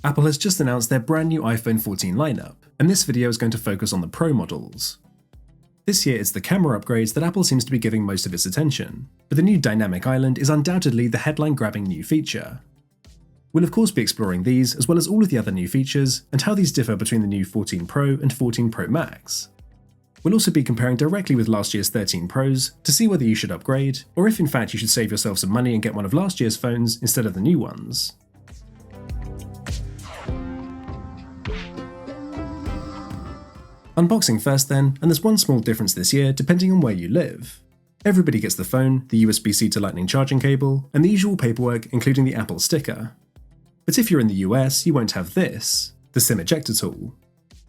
Apple has just announced their brand new iPhone 14 lineup, and this video is going to focus on the Pro models. This year it's the camera upgrades that Apple seems to be giving most of its attention, but the new Dynamic Island is undoubtedly the headline-grabbing new feature. We'll of course be exploring these as well as all of the other new features and how these differ between the new 14 Pro and 14 Pro Max. We'll also be comparing directly with last year's 13 Pros to see whether you should upgrade, or if in fact you should save yourself some money and get one of last year's phones instead of the new ones. Unboxing first then, and there's one small difference this year depending on where you live. Everybody gets the phone, the USB-C to Lightning charging cable, and the usual paperwork including the Apple sticker. But if you're in the US, you won't have this, the SIM ejector tool.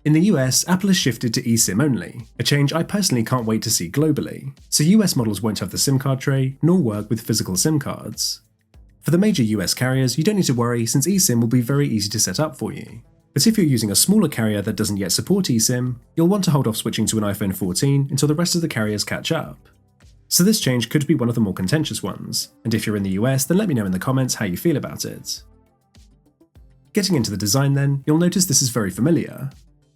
In the US, Apple has shifted to eSIM only, a change I personally can't wait to see globally, so US models won't have the SIM card tray, nor work with physical SIM cards. For the major US carriers, you don't need to worry since eSIM will be very easy to set up for you. But if you're using a smaller carrier that doesn't yet support eSIM, you'll want to hold off switching to an iPhone 14 until the rest of the carriers catch up. So this change could be one of the more contentious ones, and if you're in the US then let me know in the comments how you feel about it. Getting into the design then, you'll notice this is very familiar.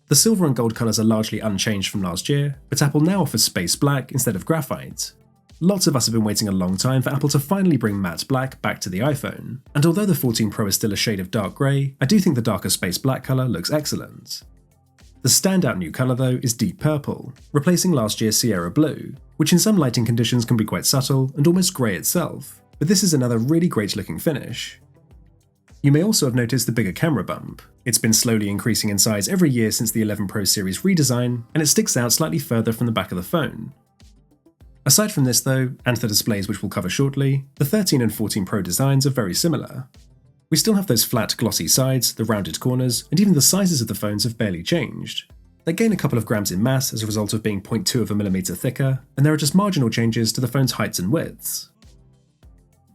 The silver and gold colours are largely unchanged from last year, but Apple now offers space black instead of graphite. Lots of us have been waiting a long time for Apple to finally bring matte black back to the iPhone, and although the 14 Pro is still a shade of dark grey, I do think the darker space black colour looks excellent. The standout new colour though is deep purple, replacing last year's Sierra blue, which in some lighting conditions can be quite subtle and almost grey itself, but this is another really great looking finish. You may also have noticed the bigger camera bump. It's been slowly increasing in size every year since the 11 Pro series redesign, and it sticks out slightly further from the back of the phone. Aside from this though, and the displays which we'll cover shortly, the 13 and 14 Pro designs are very similar. We still have those flat glossy sides, the rounded corners, and even the sizes of the phones have barely changed. They gain a couple of grams in mass as a result of being 0.2 of a millimeter thicker, and there are just marginal changes to the phone's heights and widths.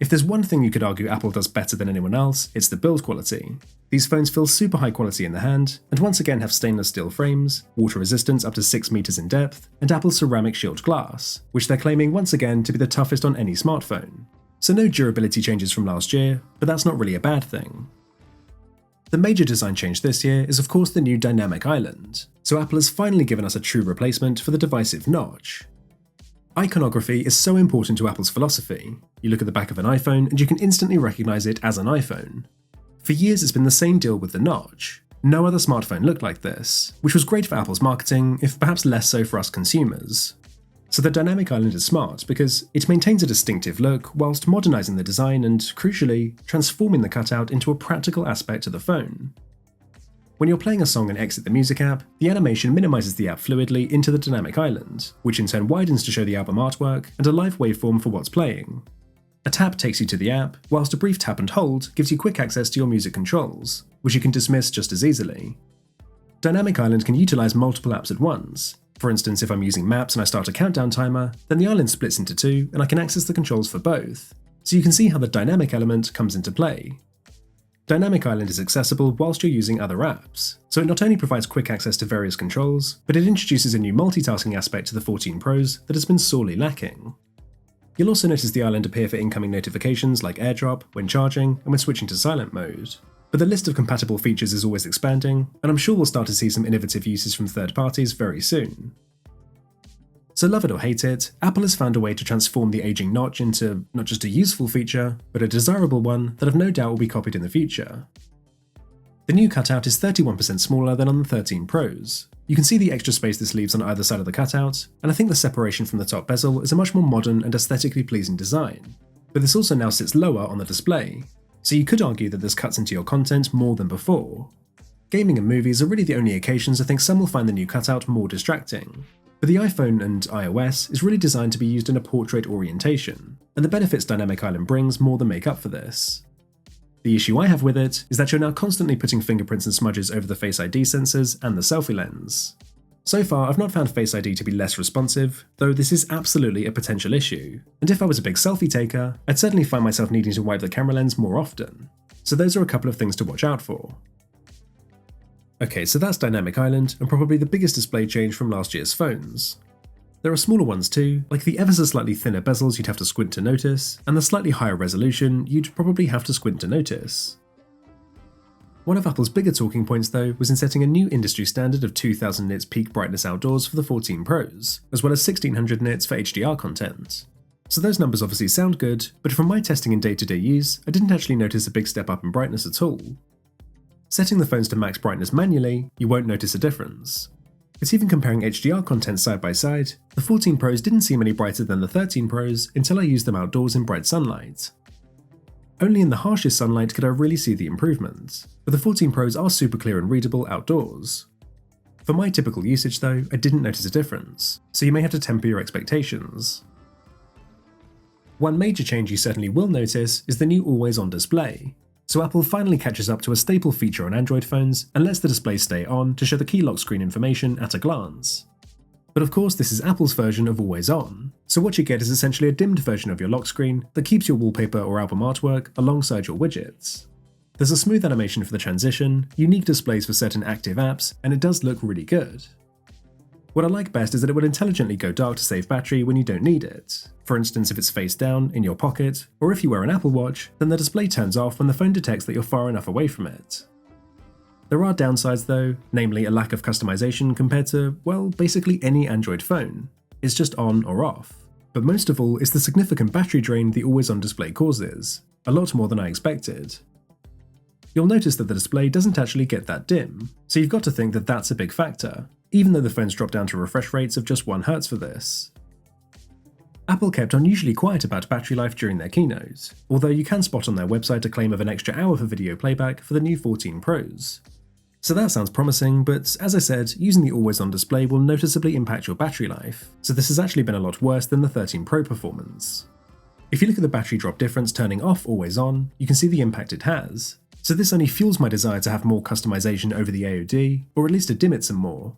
If there's one thing you could argue Apple does better than anyone else, it's the build quality. These phones feel super high quality in the hand, and once again have stainless steel frames, water resistance up to 6 meters in depth, and Apple's ceramic shield glass, which they're claiming once again to be the toughest on any smartphone. So no durability changes from last year, but that's not really a bad thing. The major design change this year is of course the new Dynamic Island, so Apple has finally given us a true replacement for the divisive notch. Iconography is so important to Apple's philosophy. You look at the back of an iPhone and you can instantly recognize it as an iPhone. For years it's been the same deal with the notch. No other smartphone looked like this, which was great for Apple's marketing, if perhaps less so for us consumers. So the Dynamic Island is smart because it maintains a distinctive look whilst modernizing the design and, crucially, transforming the cutout into a practical aspect of the phone. When you're playing a song and exit the music app, the animation minimizes the app fluidly into the Dynamic Island, which in turn widens to show the album artwork and a live waveform for what's playing. A tap takes you to the app, whilst a brief tap and hold gives you quick access to your music controls, which you can dismiss just as easily. Dynamic Island can utilize multiple apps at once. For instance, if I'm using Maps and I start a countdown timer, then the island splits into two and I can access the controls for both, so you can see how the dynamic element comes into play. Dynamic Island is accessible whilst you're using other apps, so it not only provides quick access to various controls, but it introduces a new multitasking aspect to the 14 Pros that has been sorely lacking. You'll also notice the island appear for incoming notifications like AirDrop, when charging, and when switching to silent mode. But the list of compatible features is always expanding, and I'm sure we'll start to see some innovative uses from third parties very soon. So love it or hate it, Apple has found a way to transform the aging notch into not just a useful feature, but a desirable one that I've no doubt will be copied in the future. The new cutout is 31% smaller than on the 13 Pros. You can see the extra space this leaves on either side of the cutout, and I think the separation from the top bezel is a much more modern and aesthetically pleasing design. But this also now sits lower on the display, so you could argue that this cuts into your content more than before. Gaming and movies are really the only occasions I think some will find the new cutout more distracting. But the iPhone and iOS is really designed to be used in a portrait orientation, and the benefits Dynamic Island brings more than make up for this. The issue I have with it is that you're now constantly putting fingerprints and smudges over the Face ID sensors and the selfie lens. So far, I've not found Face ID to be less responsive, though this is absolutely a potential issue, and if I was a big selfie taker, I'd certainly find myself needing to wipe the camera lens more often. So those are a couple of things to watch out for. Okay, so that's Dynamic Island, and probably the biggest display change from last year's phones. There are smaller ones too, like the ever so slightly thinner bezels you'd have to squint to notice, and the slightly higher resolution you'd probably have to squint to notice. One of Apple's bigger talking points though was in setting a new industry standard of 2000 nits peak brightness outdoors for the 14 Pros, as well as 1600 nits for HDR content. So those numbers obviously sound good, but from my testing in day-to-day use, I didn't actually notice a big step up in brightness at all. Setting the phones to max brightness manually, you won't notice a difference. It's even comparing HDR content side by side, the 14 Pros didn't seem any brighter than the 13 Pros until I used them outdoors in bright sunlight. Only in the harshest sunlight could I really see the improvement, but the 14 Pros are super clear and readable outdoors. For my typical usage though, I didn't notice a difference, so you may have to temper your expectations. One major change you certainly will notice is the new always-on display. So Apple finally catches up to a staple feature on Android phones and lets the display stay on to show the key lock screen information at a glance. But of course this is Apple's version of always on, so what you get is essentially a dimmed version of your lock screen that keeps your wallpaper or album artwork alongside your widgets. There's a smooth animation for the transition, unique displays for certain active apps, and it does look really good. What I like best is that it will intelligently go dark to save battery when you don't need it. For instance, if it's face down, in your pocket, or if you wear an Apple Watch, then the display turns off when the phone detects that you're far enough away from it. There are downsides though, namely a lack of customization compared to, well, basically any Android phone. It's just on or off. But most of all is the significant battery drain the always-on display causes, a lot more than I expected. You'll notice that the display doesn't actually get that dim, so you've got to think that that's a big factor, even though the phones drop down to refresh rates of just 1 Hz for this. Apple kept unusually quiet about battery life during their keynote, although you can spot on their website a claim of an extra hour for video playback for the new 14 Pros. So that sounds promising, but as I said, using the always-on display will noticeably impact your battery life, so this has actually been a lot worse than the 13 Pro performance. If you look at the battery drop difference turning off always on, you can see the impact it has, so this only fuels my desire to have more customization over the AOD, or at least to dim it some more.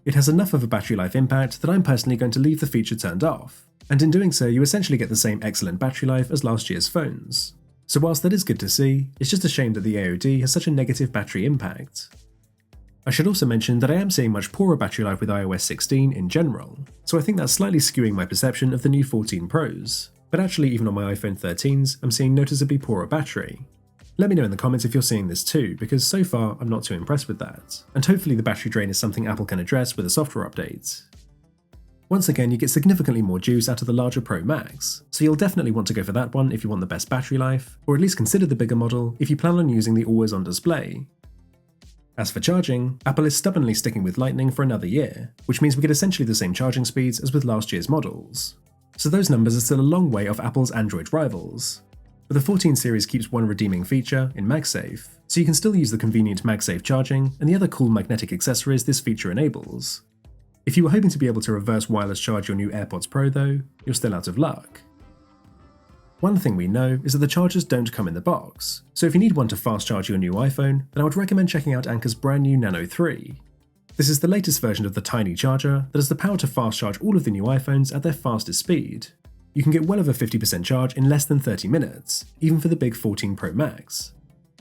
It has enough of a battery life impact that I'm personally going to leave the feature turned off, and in doing so you essentially get the same excellent battery life as last year's phones. So whilst that is good to see, it's just a shame that the AOD has such a negative battery impact. I should also mention that I am seeing much poorer battery life with iOS 16 in general, so I think that's slightly skewing my perception of the new 14 Pros, but actually even on my iPhone 13s I'm seeing noticeably poorer battery. Let me know in the comments if you're seeing this too, because so far I'm not too impressed with that, and hopefully the battery drain is something Apple can address with a software update. Once again, you get significantly more juice out of the larger Pro Max, so you'll definitely want to go for that one if you want the best battery life, or at least consider the bigger model if you plan on using the always-on display. As for charging, Apple is stubbornly sticking with Lightning for another year, which means we get essentially the same charging speeds as with last year's models. So those numbers are still a long way off Apple's Android rivals. But the 14 series keeps one redeeming feature in MagSafe, so you can still use the convenient MagSafe charging and the other cool magnetic accessories this feature enables. If you were hoping to be able to reverse wireless charge your new AirPods Pro though, you're still out of luck. One thing we know is that the chargers don't come in the box, so if you need one to fast charge your new iPhone, then I would recommend checking out Anker's brand new Nano 3. This is the latest version of the tiny charger that has the power to fast charge all of the new iPhones at their fastest speed. You can get well over 50% charge in less than 30 minutes, even for the big 14 Pro Max.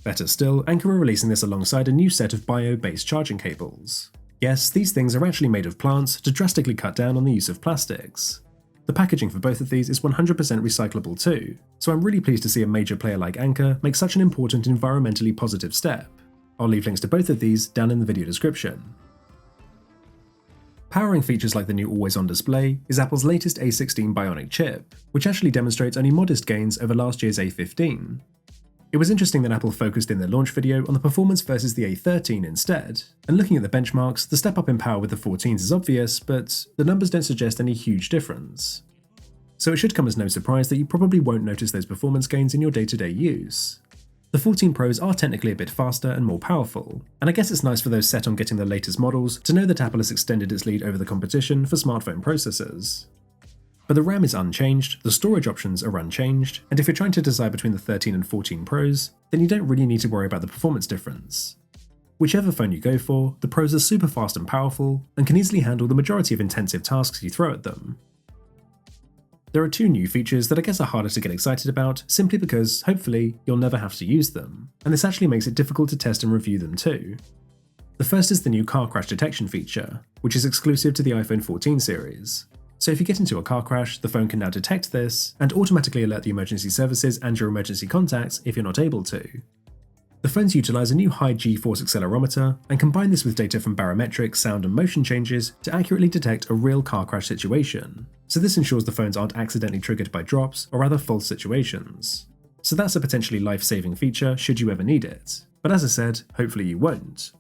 Better still, Anker are releasing this alongside a new set of bio-based charging cables. Yes, these things are actually made of plants to drastically cut down on the use of plastics. The packaging for both of these is 100% recyclable too, so I'm really pleased to see a major player like Anker make such an important environmentally positive step. I'll leave links to both of these down in the video description. Powering features like the new always-on display is Apple's latest A16 Bionic chip, which actually demonstrates only modest gains over last year's A15. It was interesting that Apple focused in their launch video on the performance versus the A13 instead, and looking at the benchmarks, the step up in power with the 14s is obvious, but the numbers don't suggest any huge difference. So it should come as no surprise that you probably won't notice those performance gains in your day-to-day use. The 14 Pros are technically a bit faster and more powerful, and I guess it's nice for those set on getting the latest models to know that Apple has extended its lead over the competition for smartphone processors. But the RAM is unchanged, the storage options are unchanged, and if you're trying to decide between the 13 and 14 Pros, then you don't really need to worry about the performance difference. Whichever phone you go for, the Pros are super fast and powerful, and can easily handle the majority of intensive tasks you throw at them. There are 2 new features that I guess are harder to get excited about, simply because, hopefully, you'll never have to use them, and this actually makes it difficult to test and review them too. The first is the new car crash detection feature, which is exclusive to the iPhone 14 series. So if you get into a car crash, the phone can now detect this, and automatically alert the emergency services and your emergency contacts if you're not able to. The phones utilise a new high G-force accelerometer and combine this with data from barometric, sound and motion changes to accurately detect a real car crash situation. So this ensures the phones aren't accidentally triggered by drops or other false situations. So that's a potentially life-saving feature should you ever need it. But as I said, hopefully you won't.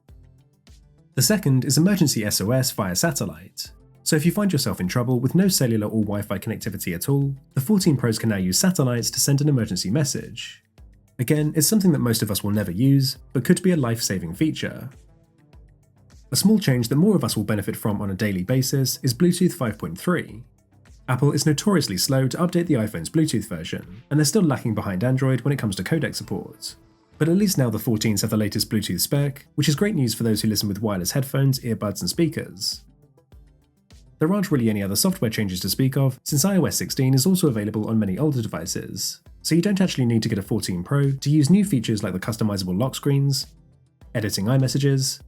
The second is emergency SOS via satellite. So if you find yourself in trouble with no cellular or Wi-Fi connectivity at all, the 14 Pros can now use satellites to send an emergency message. Again, it's something that most of us will never use, but could be a life-saving feature. A small change that more of us will benefit from on a daily basis is Bluetooth 5.3. Apple is notoriously slow to update the iPhone's Bluetooth version, and they're still lacking behind Android when it comes to codec support. But at least now the 14s have the latest Bluetooth spec, which is great news for those who listen with wireless headphones, earbuds and speakers. There aren't really any other software changes to speak of, since iOS 16 is also available on many older devices, so you don't actually need to get a 14 Pro to use new features like the customizable lock screens, editing iMessages,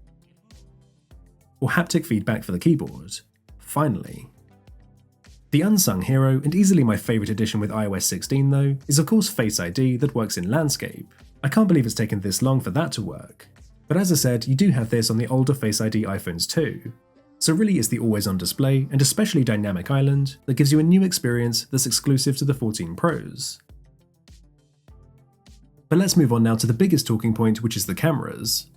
or haptic feedback for the keyboard. Finally. The unsung hero, and easily my favourite addition with iOS 16 though, is of course Face ID that works in landscape. I can't believe it's taken this long for that to work. But as I said, you do have this on the older Face ID iPhones too. So really it's the always-on display and especially dynamic island that gives you a new experience that's exclusive to the 14 Pros. But let's move on now to the biggest talking point, which is the cameras.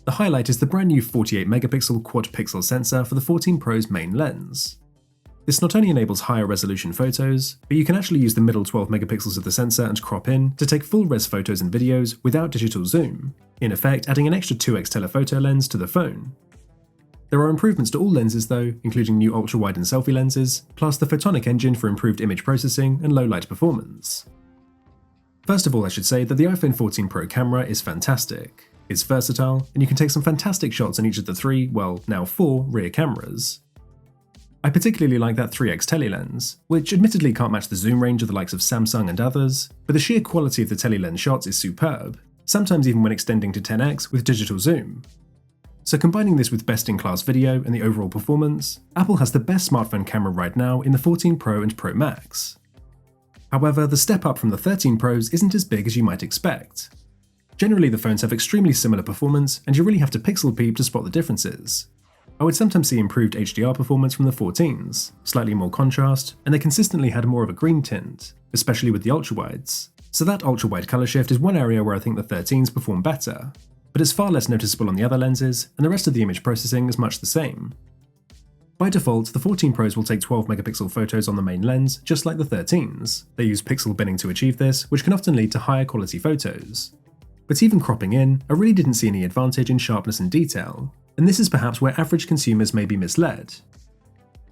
The highlight is the brand new 48 megapixel quad pixel sensor for the 14 Pro's main lens. This not only enables higher resolution photos, but you can actually use the middle 12 megapixels of the sensor and crop in to take full res photos and videos without digital zoom, in effect adding an extra 2x telephoto lens to the phone. There are improvements to all lenses though, including new ultra-wide and selfie lenses, plus the photonic engine for improved image processing and low light performance. First of all, I should say that the iPhone 14 Pro camera is fantastic. It's versatile, and you can take some fantastic shots on each of the 3, well, now 4 rear cameras. I particularly like that 3x Tele lens, which admittedly can't match the zoom range of the likes of Samsung and others, but the sheer quality of the Tele lens shots is superb, sometimes even when extending to 10x with digital zoom. So combining this with best-in-class video and the overall performance, Apple has the best smartphone camera right now in the 14 Pro and Pro Max. However, the step up from the 13 Pros isn't as big as you might expect. Generally, the phones have extremely similar performance, and you really have to pixel peep to spot the differences. I would sometimes see improved HDR performance from the 14s, slightly more contrast, and they consistently had more of a green tint, especially with the ultrawides. So that ultra-wide colour shift is one area where I think the 13s perform better, but it's far less noticeable on the other lenses, and the rest of the image processing is much the same. By default, the 14 Pros will take 12 megapixel photos on the main lens, just like the 13s. They use pixel binning to achieve this, which can often lead to higher quality photos. But even cropping in, I really didn't see any advantage in sharpness and detail, and this is perhaps where average consumers may be misled.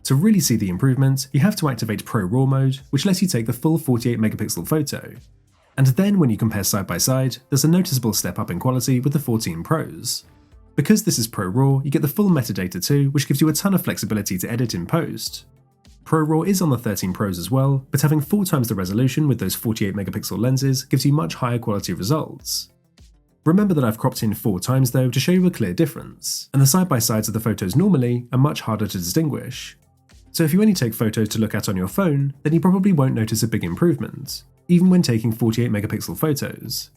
To really see the improvement, you have to activate Pro RAW mode, which lets you take the full 48 megapixel photo. And then when you compare side by side, there's a noticeable step up in quality with the 14 Pros. Because this is Pro RAW, you get the full metadata too, which gives you a ton of flexibility to edit in post. Pro RAW is on the 13 Pros as well, but having 4 times the resolution with those 48 megapixel lenses gives you much higher quality results. Remember that I've cropped in 4 times though to show you a clear difference, and the side by sides of the photos normally are much harder to distinguish. So if you only take photos to look at on your phone, then you probably won't notice a big improvement, even when taking 48 megapixel photos.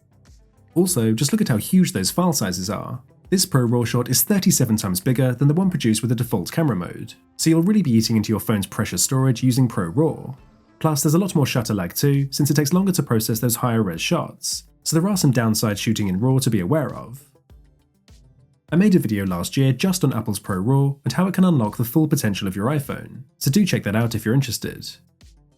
Also, just look at how huge those file sizes are. This Pro RAW shot is 37 times bigger than the one produced with the default camera mode, so you'll really be eating into your phone's precious storage using Pro RAW. Plus, there's a lot more shutter lag too, since it takes longer to process those higher res shots, so there are some downsides shooting in RAW to be aware of. I made a video last year just on Apple's Pro RAW and how it can unlock the full potential of your iPhone, so do check that out if you're interested.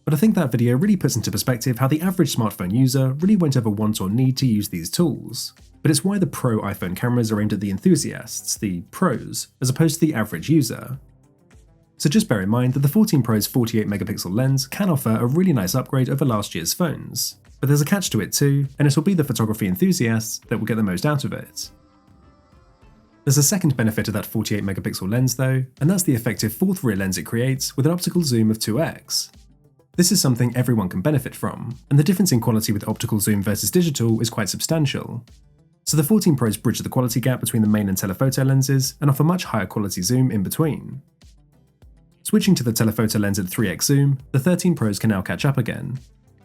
But I think that video really puts into perspective how the average smartphone user really won't ever want or need to use these tools. But it's why the Pro iPhone cameras are aimed at the enthusiasts, the pros, as opposed to the average user. So just bear in mind that the 14 Pro's 48 megapixel lens can offer a really nice upgrade over last year's phones. But there's a catch to it too, and it'll be the photography enthusiasts that will get the most out of it. There's a second benefit of that 48 megapixel lens though, and that's the effective fourth rear lens it creates with an optical zoom of 2x. This is something everyone can benefit from, and the difference in quality with optical zoom versus digital is quite substantial. So the 14 Pros bridge the quality gap between the main and telephoto lenses and offer much higher quality zoom in between. Switching to the telephoto lens at 3x zoom, the 13 Pros can now catch up again.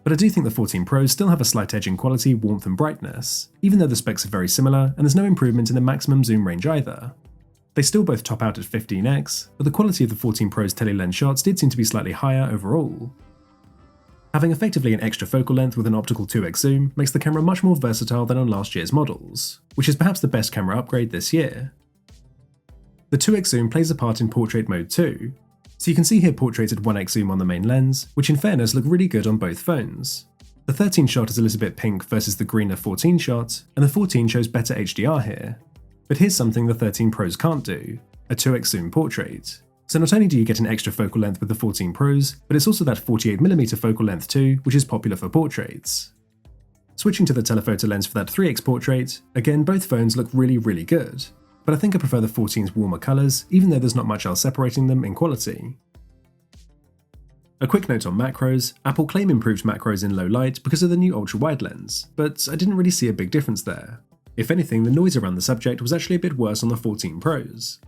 But I do think the 14 Pros still have a slight edge in quality, warmth and brightness, even though the specs are very similar and there's no improvement in the maximum zoom range either. They still both top out at 15x, but the quality of the 14 Pro's tele-lens shots did seem to be slightly higher overall. Having effectively an extra focal length with an optical 2x zoom makes the camera much more versatile than on last year's models, which is perhaps the best camera upgrade this year. The 2x zoom plays a part in portrait mode too, so you can see here portraits at 1x zoom on the main lens, which in fairness look really good on both phones. The 13 shot is a little bit pink versus the greener 14 shot, and the 14 shows better HDR here. But here's something the 13 Pros can't do, a 2x zoom portrait. So not only do you get an extra focal length with the 14 Pros, but it's also that 48mm focal length too, which is popular for portraits. Switching to the telephoto lens for that 3x portrait, again both phones look really good, but I think I prefer the 14's warmer colours, even though there's not much else separating them in quality. A quick note on macros, Apple claim improved macros in low light because of the new ultra-wide lens, but I didn't really see a big difference there. If anything, the noise around the subject was actually a bit worse on the 14 Pros.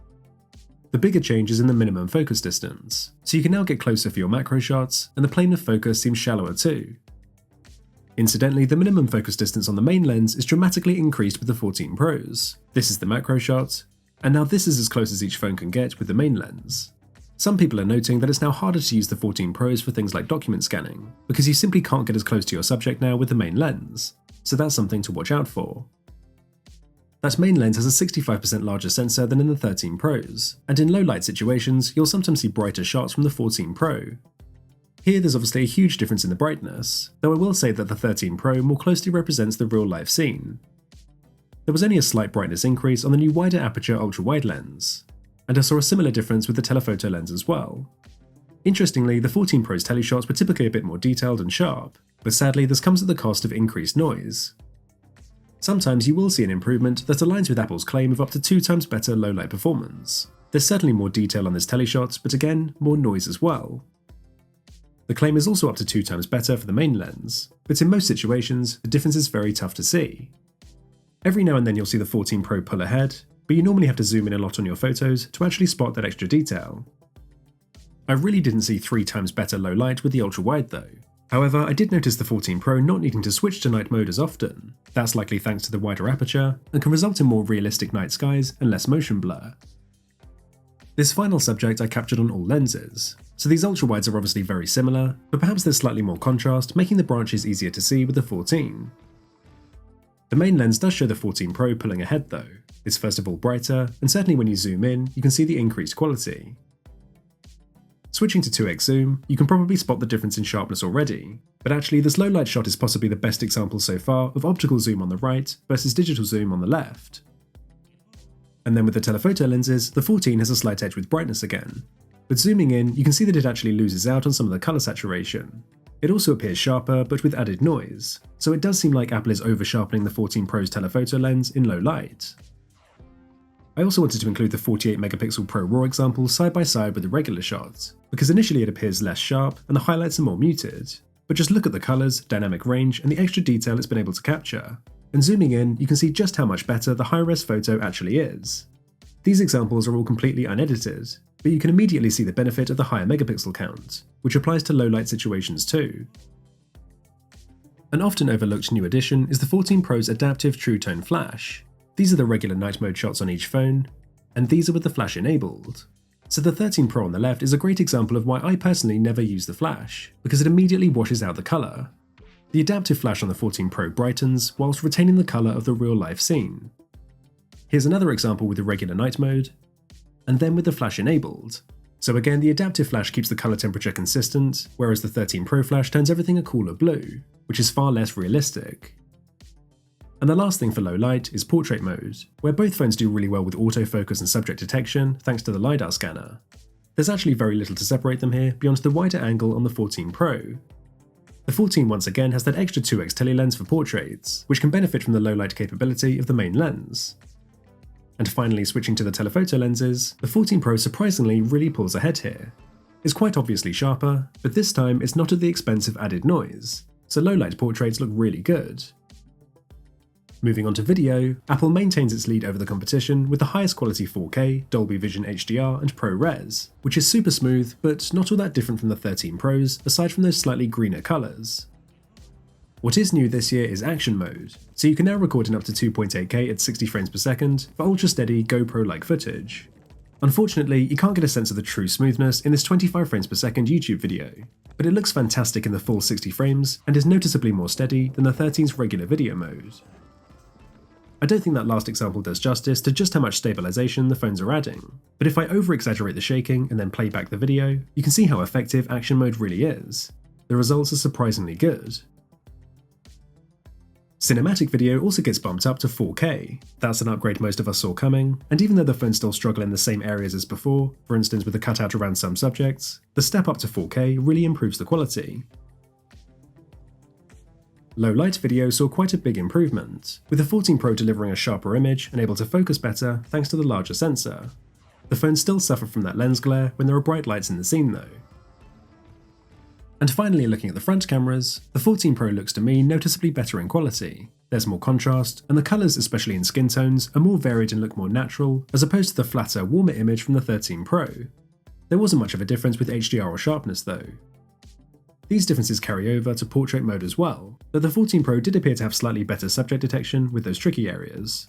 The bigger change is in the minimum focus distance, so you can now get closer for your macro shots, and the plane of focus seems shallower too. Incidentally, the minimum focus distance on the main lens is dramatically increased with the 14 Pros. This is the macro shot, and now this is as close as each phone can get with the main lens. Some people are noting that it's now harder to use the 14 Pros for things like document scanning, because you simply can't get as close to your subject now with the main lens, so that's something to watch out for. That main lens has a 65% larger sensor than in the 13 Pros, and in low light situations you'll sometimes see brighter shots from the 14 Pro. Here there's obviously a huge difference in the brightness, though I will say that the 13 Pro more closely represents the real life scene. There was only a slight brightness increase on the new wider aperture ultra-wide lens, and I saw a similar difference with the telephoto lens as well. Interestingly, the 14 Pro's teleshots were typically a bit more detailed and sharp, but sadly this comes at the cost of increased noise. Sometimes you will see an improvement that aligns with Apple's claim of up to 2 times better low light performance. There's certainly more detail on this teleshot, but again, more noise as well. The claim is also up to 2 times better for the main lens, but in most situations, the difference is very tough to see. Every now and then you'll see the 14 Pro pull ahead, but you normally have to zoom in a lot on your photos to actually spot that extra detail. I really didn't see 3 times better low light with the ultra-wide though. However, I did notice the 14 Pro not needing to switch to night mode as often. That's likely thanks to the wider aperture, and can result in more realistic night skies and less motion blur. This final subject I captured on all lenses, so these ultra-wides are obviously very similar, but perhaps there's slightly more contrast, making the branches easier to see with the 14. The main lens does show the 14 Pro pulling ahead though. It's first of all brighter, and certainly when you zoom in, you can see the increased quality. Switching to 2x zoom, you can probably spot the difference in sharpness already, but actually this low light shot is possibly the best example so far of optical zoom on the right versus digital zoom on the left. And then with the telephoto lenses, the 14 has a slight edge with brightness again, but zooming in, you can see that it actually loses out on some of the colour saturation. It also appears sharper, but with added noise, so it does seem like Apple is over-sharpening the 14 Pro's telephoto lens in low light. I also wanted to include the 48MP Pro RAW example side by side with the regular shot, because initially it appears less sharp and the highlights are more muted, but just look at the colours, dynamic range and the extra detail it's been able to capture, and zooming in you can see just how much better the high-res photo actually is. These examples are all completely unedited, but you can immediately see the benefit of the higher megapixel count, which applies to low light situations too. An often overlooked new addition is the 14 Pro's adaptive True Tone flash. These are the regular night mode shots on each phone, and these are with the flash enabled. So the 13 Pro on the left is a great example of why I personally never use the flash, because it immediately washes out the colour. The adaptive flash on the 14 Pro brightens whilst retaining the colour of the real life scene. Here's another example with the regular night mode, and then with the flash enabled. So again, the adaptive flash keeps the colour temperature consistent, whereas the 13 Pro flash turns everything a cooler blue, which is far less realistic. And the last thing for low light is portrait mode, where both phones do really well with autofocus and subject detection thanks to the LiDAR scanner. There's actually very little to separate them here beyond the wider angle on the 14 Pro. The 14 once again has that extra 2x tele-lens for portraits, which can benefit from the low light capability of the main lens. And finally, switching to the telephoto lenses, the 14 Pro surprisingly really pulls ahead here. It's quite obviously sharper, but this time it's not at the expense of added noise, so low light portraits look really good. Moving on to video, Apple maintains its lead over the competition with the highest quality 4K, Dolby Vision HDR and ProRes, which is super smooth but not all that different from the 13 Pros aside from those slightly greener colours. What is new this year is action mode, so you can now record in up to 2.8K at 60 frames per second for ultra-steady GoPro-like footage. Unfortunately, you can't get a sense of the true smoothness in this 25 frames per second YouTube video, but it looks fantastic in the full 60 frames and is noticeably more steady than the 13's regular video mode. I don't think that last example does justice to just how much stabilization the phones are adding, but if I over-exaggerate the shaking and then play back the video, you can see how effective action mode really is. The results are surprisingly good. Cinematic video also gets bumped up to 4K. That's an upgrade most of us saw coming, and even though the phones still struggle in the same areas as before, for instance with the cutout around some subjects, the step up to 4K really improves the quality. Low light video saw quite a big improvement, with the 14 Pro delivering a sharper image and able to focus better thanks to the larger sensor. The phones still suffer from that lens glare when there are bright lights in the scene though. And finally, looking at the front cameras, the 14 Pro looks to me noticeably better in quality. There's more contrast, and the colours, especially in skin tones, are more varied and look more natural, as opposed to the flatter, warmer image from the 13 Pro. There wasn't much of a difference with HDR or sharpness though. These differences carry over to portrait mode as well, though the 14 Pro did appear to have slightly better subject detection with those tricky areas.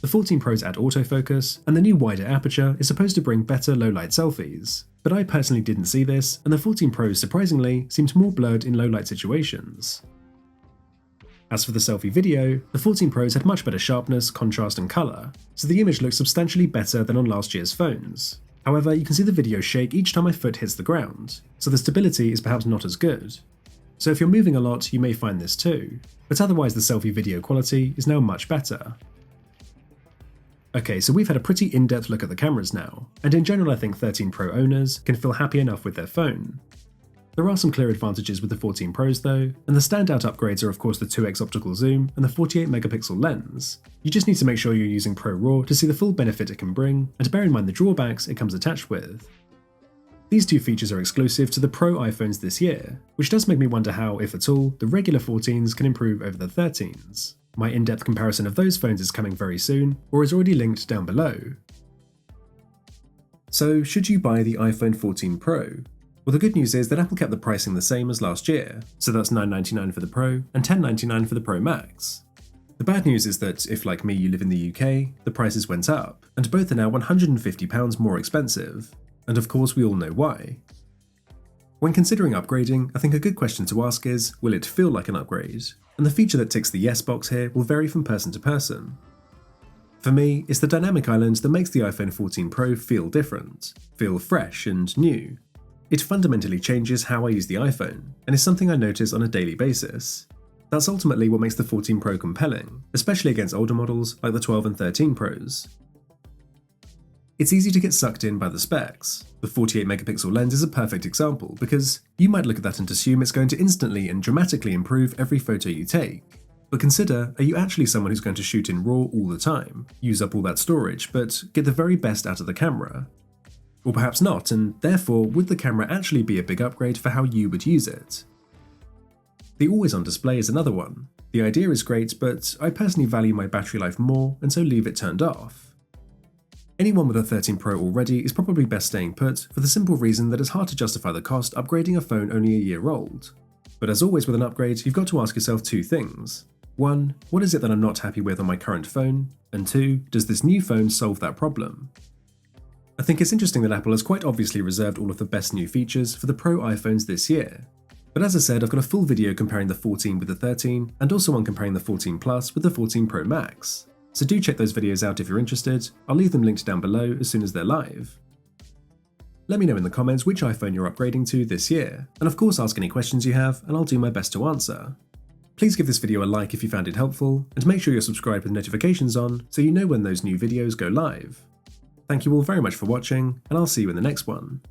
The 14 Pros add autofocus, and the new wider aperture is supposed to bring better low-light selfies, but I personally didn't see this, and the 14 Pros surprisingly seemed more blurred in low-light situations. As for the selfie video, the 14 Pros had much better sharpness, contrast and colour, so the image looks substantially better than on last year's phones. However, you can see the video shake each time my foot hits the ground, so the stability is perhaps not as good. So if you're moving a lot, you may find this too, but otherwise the selfie video quality is now much better. Okay, so we've had a pretty in-depth look at the cameras now, and in general I think 13 Pro owners can feel happy enough with their phone. There are some clear advantages with the 14 Pros though, and the standout upgrades are of course the 2x optical zoom and the 48 megapixel lens. You just need to make sure you're using Pro RAW to see the full benefit it can bring, and to bear in mind the drawbacks it comes attached with. These two features are exclusive to the Pro iPhones this year, which does make me wonder how, if at all, the regular 14s can improve over the 13s. My in-depth comparison of those phones is coming very soon, or is already linked down below. So, should you buy the iPhone 14 Pro? Well, the good news is that Apple kept the pricing the same as last year, so that's $999 for the Pro and $1099 for the Pro Max. The bad news is that if, like me, you live in the UK, the prices went up, and both are now £150 more expensive, and of course we all know why. When considering upgrading, I think a good question to ask is, will it feel like an upgrade? And the feature that ticks the yes box here will vary from person to person. For me, it's the dynamic island that makes the iPhone 14 Pro feel different, feel fresh and new. It fundamentally changes how I use the iPhone, and is something I notice on a daily basis. That's ultimately what makes the 14 Pro compelling, especially against older models like the 12 and 13 Pros. It's easy to get sucked in by the specs. The 48 megapixel lens is a perfect example because you might look at that and assume it's going to instantly and dramatically improve every photo you take. But consider, are you actually someone who's going to shoot in RAW all the time, use up all that storage, but get the very best out of the camera? Or perhaps not, and therefore would the camera actually be a big upgrade for how you would use it? The always on display is another one. The idea is great, but I personally value my battery life more and so leave it turned off. Anyone with a 13 Pro already is probably best staying put for the simple reason that it's hard to justify the cost upgrading a phone only a year old. But as always with an upgrade, you've got to ask yourself two things. 1. What is it that I'm not happy with on my current phone? And 2. Does this new phone solve that problem? I think it's interesting that Apple has quite obviously reserved all of the best new features for the Pro iPhones this year. But as I said, I've got a full video comparing the 14 with the 13, and also one comparing the 14 Plus with the 14 Pro Max. So do check those videos out if you're interested. I'll leave them linked down below as soon as they're live. Let me know in the comments which iPhone you're upgrading to this year, and of course ask any questions you have and I'll do my best to answer. Please give this video a like if you found it helpful, and make sure you're subscribed with notifications on so you know when those new videos go live. Thank you all very much for watching, and I'll see you in the next one.